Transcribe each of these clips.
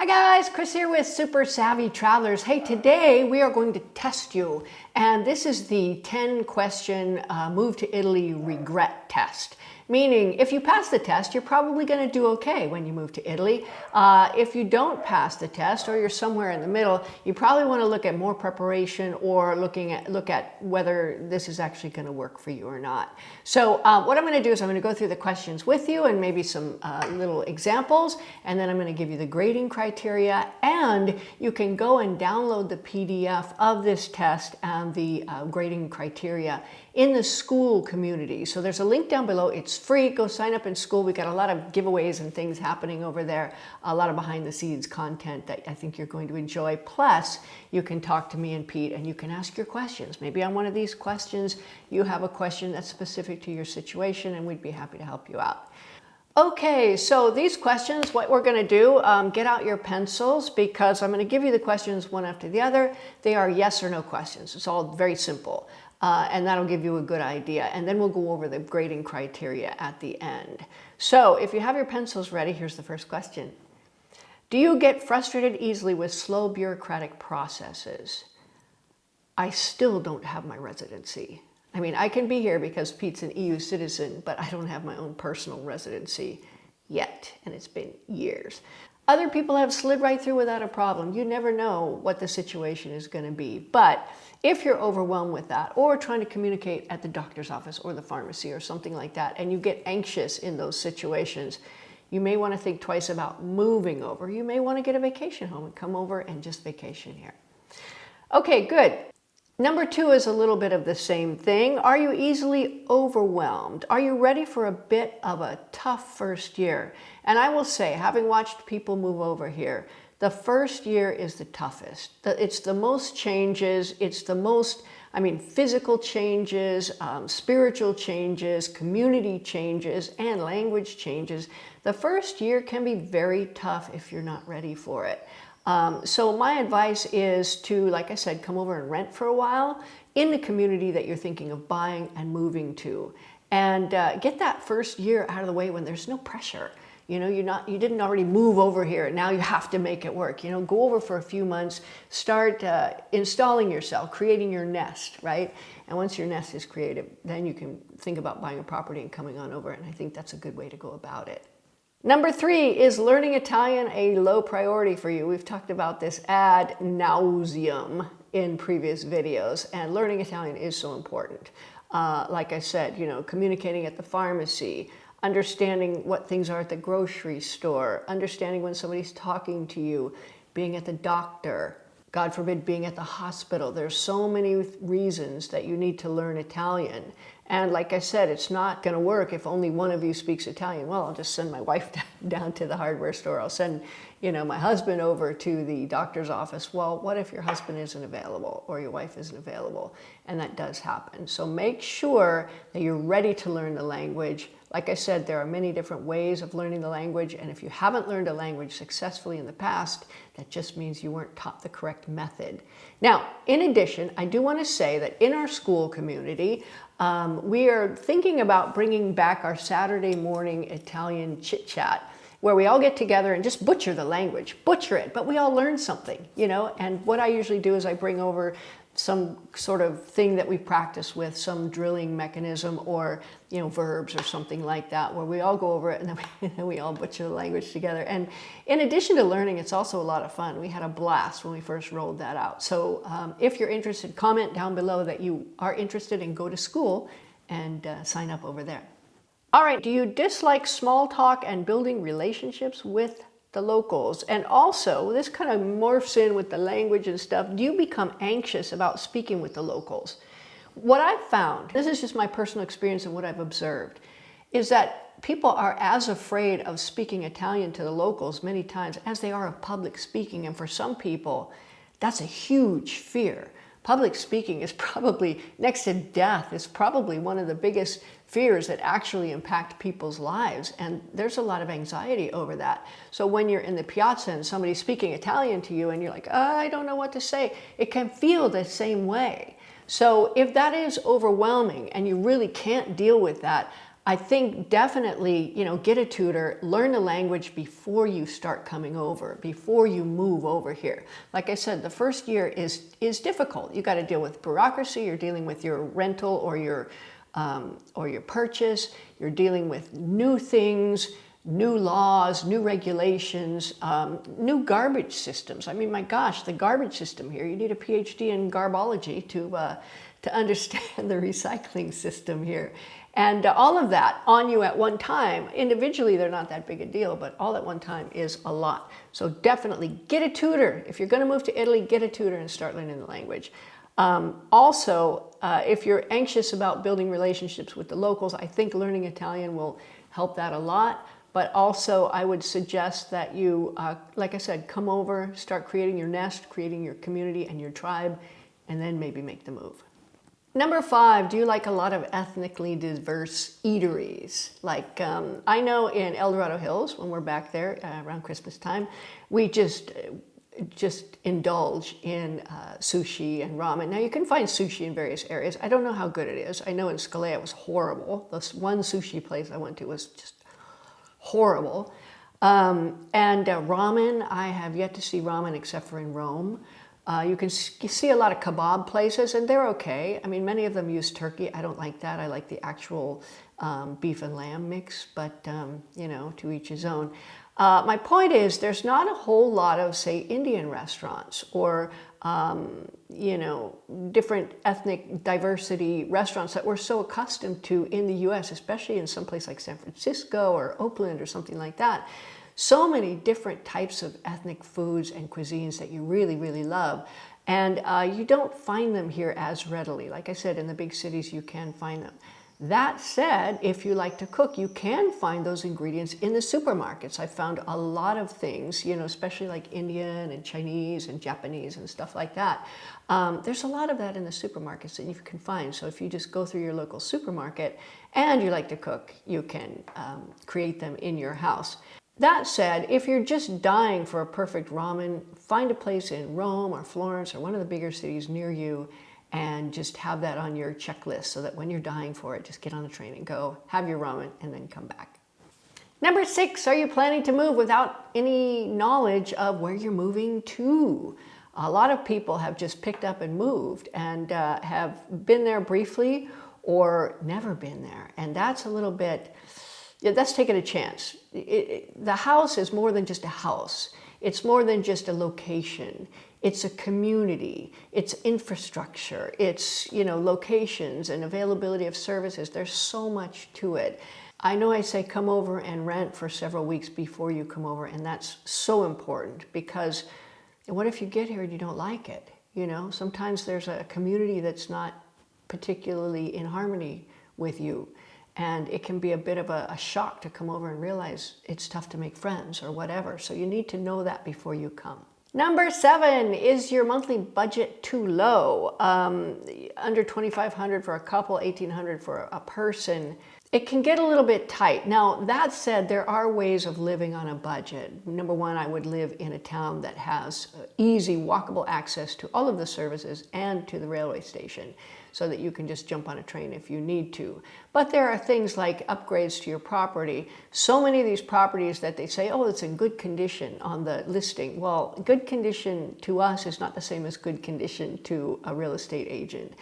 Hi guys, Chris here with Super Savvy Travelers. Hey, today we are going to test you, and this is the 10 question move to Italy regret test. Meaning, if you pass the test, you're probably going to do okay when you move to Italy. If you don't pass the test, or you're somewhere in the middle, you probably want to look at more preparation or look at whether this is actually going to work for you or not. So what I'm going to do is I'm going to go through the questions with you and maybe some little examples, and then I'm going to give you the grading criteria, and you can go and download the PDF of this test and the grading criteria in the school community. So there's a link down below. It's free. Go sign up in school. We got a lot of giveaways and things happening over there. A lot of behind the scenes content that I think you're going to enjoy. Plus, you can talk to me and Pete and you can ask your questions. Maybe on one of these questions, you have a question that's specific to your situation and we'd be happy to help you out. Okay, so these questions, what we're going to do, get out your pencils because I'm going to give you the questions one after the other. They are yes or no questions. It's all very simple. And that'll give you a good idea. And then we'll go over the grading criteria at the end. So if you have your pencils ready, here's the first question. Do you get frustrated easily with slow bureaucratic processes? I still don't have my residency. I mean, I can be here because Pete's an EU citizen, but I don't have my own personal residency yet. And it's been years. Other people have slid right through without a problem. You never know what the situation is going to be. But if you're overwhelmed with that, or trying to communicate at the doctor's office or the pharmacy or something like that, and you get anxious in those situations, you may want to think twice about moving over. You may want to get a vacation home and come over and just vacation here. Okay, good. Number 2 is a little bit of the same thing. Are you easily overwhelmed? Are you ready for a bit of a tough first year? And I will say, having watched people move over here, the first year is the toughest. It's the most changes. It's the most, physical changes, spiritual changes, community changes, and language changes. The first year can be very tough if you're not ready for it. So my advice is to, like I said, come over and rent for a while in the community that you're thinking of buying and moving to. And get that first year out of the way when there's no pressure. You know, you didn't already move over here. Now you have to make it work. You know, go over for a few months, start installing yourself, creating your nest, right? And once your nest is created, then you can think about buying a property and coming on over. And I think that's a good way to go about it. Number 3, is learning Italian a low priority for you? We've talked about this ad nauseum in previous videos, and learning Italian is so important. Like I said, you know, communicating at the pharmacy, understanding what things are at the grocery store, understanding when somebody's talking to you, being at the doctor, God forbid, being at the hospital. There's so many reasons that you need to learn Italian. And like I said, it's not going to work if only one of you speaks Italian. Well, I'll just send my wife down to the hardware store. I'll send, my husband over to the doctor's office. Well, what if your husband isn't available or your wife isn't available? And that does happen. So make sure that you're ready to learn the language. Like I said, there are many different ways of learning the language. And if you haven't learned a language successfully in the past, that just means you weren't taught the correct method. Now, in addition, I do want to say that in our school community, we are thinking about bringing back our Saturday morning Italian chit-chat, where we all get together and just butcher the language, butcher it, but we all learn something, and what I usually do is I bring over some sort of thing that we practice with, some drilling mechanism or, verbs or something like that, where we all go over it and then we all butcher the language together. And in addition to learning, it's also a lot of fun. We had a blast when we first rolled that out. So if you're interested, comment down below that you are interested and go to school and sign up over there. All right, do you dislike small talk and building relationships with the locals? And also, this kind of morphs in with the language and stuff. Do you become anxious about speaking with the locals? What I've found, this is just my personal experience and what I've observed, is that people are as afraid of speaking Italian to the locals many times as they are of public speaking. And for some people, that's a huge fear. Public speaking is probably, next to death, is probably one of the biggest fears that actually impact people's lives. And there's a lot of anxiety over that. So when you're in the piazza and somebody's speaking Italian to you and you're like, I don't know what to say, it can feel the same way. So if that is overwhelming and you really can't deal with that, I think definitely, get a tutor, learn the language before you start coming over, before you move over here. Like I said, the first year is difficult. You got to deal with bureaucracy. You're dealing with your rental or your purchase. You're dealing with new things, new laws, new regulations, new garbage systems. I mean, my gosh, the garbage system here, you need a PhD in garbology to understand the recycling system here. And all of that on you at one time. Individually, they're not that big a deal, but all at one time is a lot. So definitely get a tutor. If you're going to move to Italy, get a tutor and start learning the language. Also, if you're anxious about building relationships with the locals, I think learning Italian will help that a lot. But also, I would suggest that you, like I said, come over, start creating your nest, creating your community and your tribe, and then maybe make the move. Number 5, do you like a lot of ethnically diverse eateries? Like, I know in El Dorado Hills, when we're back there around Christmas time, we just indulge in sushi and ramen. Now, you can find sushi in various areas. I don't know how good it is. I know in Scalea it was horrible. This one sushi place I went to was just horrible. Ramen, I have yet to see ramen except for in Rome. You can see a lot of kebab places, and they're okay. I mean, many of them use turkey. I don't like that. I like the actual beef and lamb mix, but, to each his own. My point is, there's not a whole lot of, say, Indian restaurants or, different ethnic diversity restaurants that we're so accustomed to in the U.S., especially in some place like San Francisco or Oakland or something like that. So many different types of ethnic foods and cuisines that you really, really love. And you don't find them here as readily. Like I said, in the big cities, you can find them. That said, if you like to cook, you can find those ingredients in the supermarkets. I found a lot of things, especially like Indian and Chinese and Japanese and stuff like that. There's a lot of that in the supermarkets that you can find. So if you just go through your local supermarket and you like to cook, you can create them in your house. That said, if you're just dying for a perfect ramen, find a place in Rome or Florence or one of the bigger cities near you and just have that on your checklist so that when you're dying for it, just get on the train and go, have your ramen, and then come back. Number 6, are you planning to move without any knowledge of where you're moving to? A lot of people have just picked up and moved and have been there briefly or never been there. And that's a little bit, that's taking a chance. The house is more than just a house. It's more than just a location. It's a community. It's infrastructure. It's, locations and availability of services. There's so much to it. I know I say come over and rent for several weeks before you come over, and that's so important because what if you get here and you don't like it? Sometimes there's a community that's not particularly in harmony with you. And it can be a bit of a shock to come over and realize it's tough to make friends or whatever. So you need to know that before you come. Number 7, is your monthly budget too low? Under $2,500 for a couple, $1,800 for a person. It can get a little bit tight. Now, that said, there are ways of living on a budget. Number 1, I would live in a town that has easy, walkable access to all of the services and to the railway station so that you can just jump on a train if you need to. But there are things like upgrades to your property. So many of these properties that they say, oh, it's in good condition on the listing. Well, good condition to us is not the same as good condition to a real estate agent.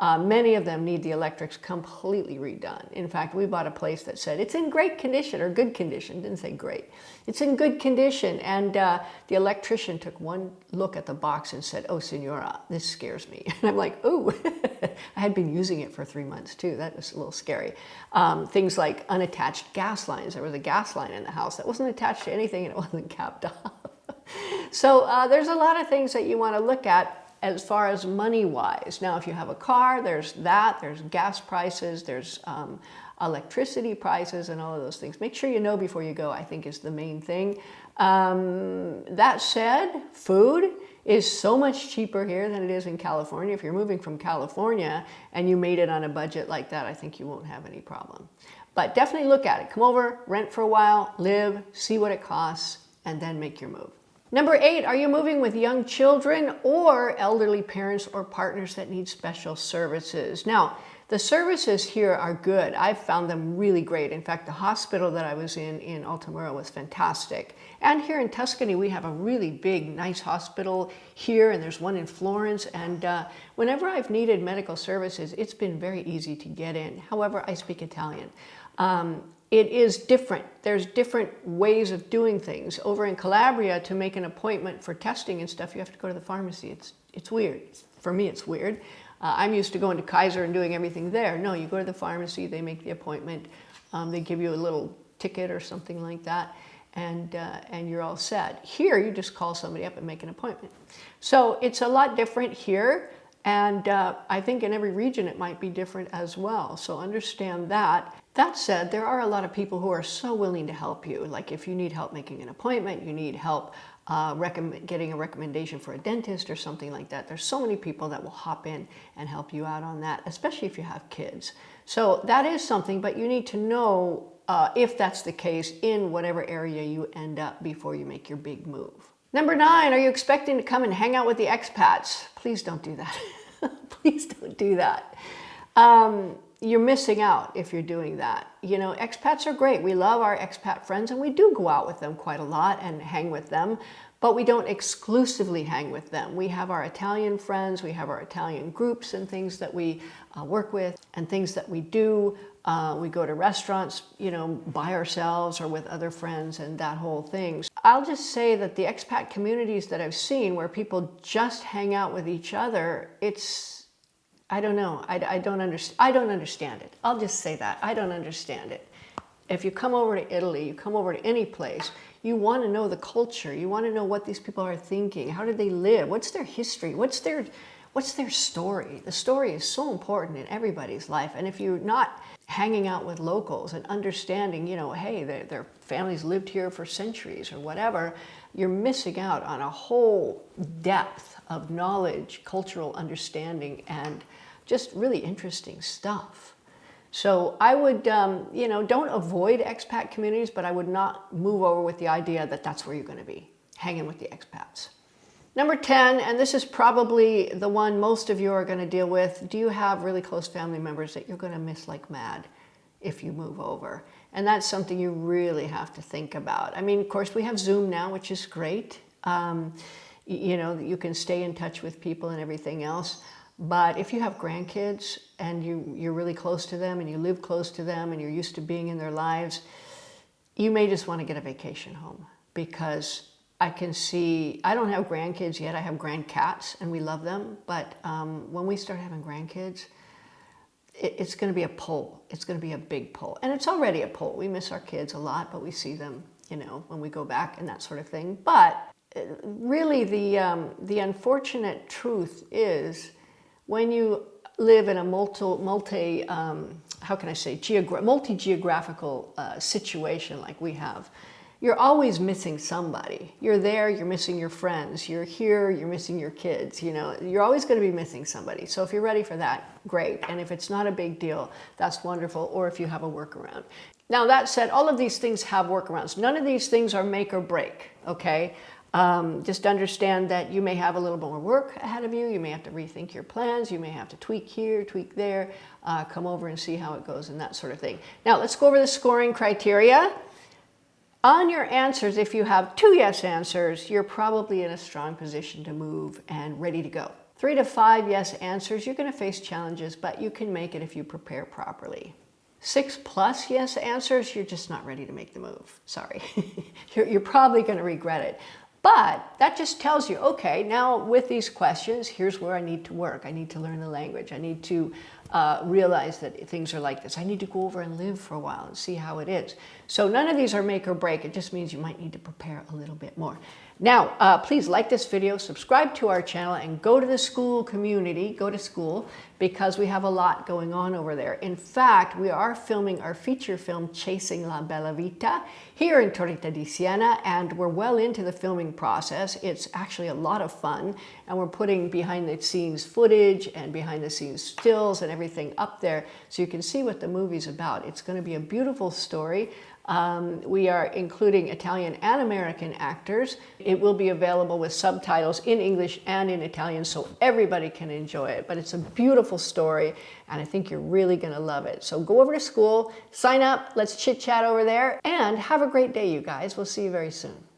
Many of them need the electrics completely redone. In fact, we bought a place that said it's in great condition or good condition. Didn't say great. It's in good condition. And the electrician took one look at the box and said, "Oh, Senora, this scares me." And I'm like, "Ooh." I had been using it for 3 months too. That was a little scary. Things like unattached gas lines. There was a gas line in the house that wasn't attached to anything and it wasn't capped off. So there's a lot of things that you want to look at as far as money-wise. Now, if you have a car, there's gas prices, there's electricity prices and all of those things. Make sure you know before you go, I think, is the main thing. That said, food is so much cheaper here than it is in California. If you're moving from California and you made it on a budget like that, I think you won't have any problem. But definitely look at it. Come over, rent for a while, live, see what it costs, and then make your move. Number 8, are you moving with young children or elderly parents or partners that need special services? Now, The services here are good. I've found them really great. In fact, the hospital that I was in Altamura was fantastic. And here in Tuscany, we have a really big, nice hospital here, and there's one in Florence. And whenever I've needed medical services, it's been very easy to get in. However, I speak Italian. It is different. There's different ways of doing things. Over in Calabria, to make an appointment for testing and stuff, you have to go to the pharmacy. It's weird. For me, it's weird. I'm used to going to Kaiser and doing everything there. No, you go to the pharmacy, they make the appointment, they give you a little ticket or something like that, and you're all set. Here, you just call somebody up and make an appointment. So it's a lot different here, and I think in every region it might be different as well. So understand that. That said, there are a lot of people who are so willing to help you. Like if you need help making an appointment, you need help getting a recommendation for a dentist or something like that. There's so many people that will hop in and help you out on that, especially if you have kids. So that is something, but you need to know if that's the case in whatever area you end up before you make your big move. Number 9, are you expecting to come and hang out with the expats? Please don't do that. Please don't do that. You're missing out if you're doing that. You know, expats are great. We love our expat friends, and we do go out with them quite a lot and hang with them, but we don't exclusively hang with them. We have our Italian friends, we have our Italian groups and things that we work with and things that we do. We go to restaurants, you know, by ourselves or with other friends and that whole thing. I'll just say that the expat communities that I've seen where people just hang out with each other, I don't know. I don't understand it. I'll just say that. I don't understand it. If you come over to Italy, you come over to any place, you want to know the culture. You want to know what these people are thinking. How do they live? What's their history? What's their story? The story is so important in everybody's life. And if you're not hanging out with locals and understanding, you know, hey, their families lived here for centuries or whatever, you're missing out on a whole depth of knowledge, cultural understanding, and just really interesting stuff. So I would, you know, don't avoid expat communities, but I would not move over with the idea that that's where you're going to be, hanging with the expats. Number 10, and this is probably the one most of you are going to deal with, do you have really close family members that you're going to miss like mad if you move over? And that's something you really have to think about. I mean, of course, we have Zoom now, which is great. You know, you can stay in touch with people and everything else. But if you have grandkids and you're really close to them and you live close to them and you're used to being in their lives, you may just want to get a vacation home, because I can see, I don't have grandkids yet. I have grandcats and we love them. But when we start having grandkids, it's going to be a pull. It's going to be a big pull. And it's already a pull. We miss our kids a lot, but we see them, you know, when we go back and that sort of thing. But really the unfortunate truth is, when you live in a multi-geographical situation like we have, you're always missing somebody. You're there, you're missing your friends. You're here, you're missing your kids. You know, you're always going to be missing somebody. So if you're ready for that, great. And if it's not a big deal, that's wonderful. Or if you have a workaround. Now that said, all of these things have workarounds. None of these things are make or break, okay? Just understand that you may have a little more work ahead of you. You may have to rethink your plans. You may have to tweak here, tweak there, come over and see how it goes and that sort of thing. Now let's go over the scoring criteria. On your answers, if you have 2 yes answers, you're probably in a strong position to move and ready to go. 3 to 5 yes answers, you're going to face challenges, but you can make it if you prepare properly. 6+ yes answers, you're just not ready to make the move. Sorry. You're probably going to regret it. But that just tells you, okay, now with these questions, here's where I need to work. I need to learn the language. I need to realize that things are like this. I need to go over and live for a while and see how it is. So none of these are make or break. It just means you might need to prepare a little bit more. Now, please like this video, subscribe to our channel, and go to the school community, go to school, because we have a lot going on over there. In fact, we are filming our feature film, Chasing La Bella Vita, here in Torretta di Siena, and we're well into the filming process. It's actually a lot of fun, and we're putting behind the scenes footage and behind the scenes stills and everything up there so you can see what the movie's about. It's going to be a beautiful story. We are including Italian and American actors. It will be available with subtitles in English and in Italian so everybody can enjoy it. But it's a beautiful story and I think you're really going to love it. So go over to school, sign up, let's chit chat over there, and have a great day, you guys. We'll see you very soon.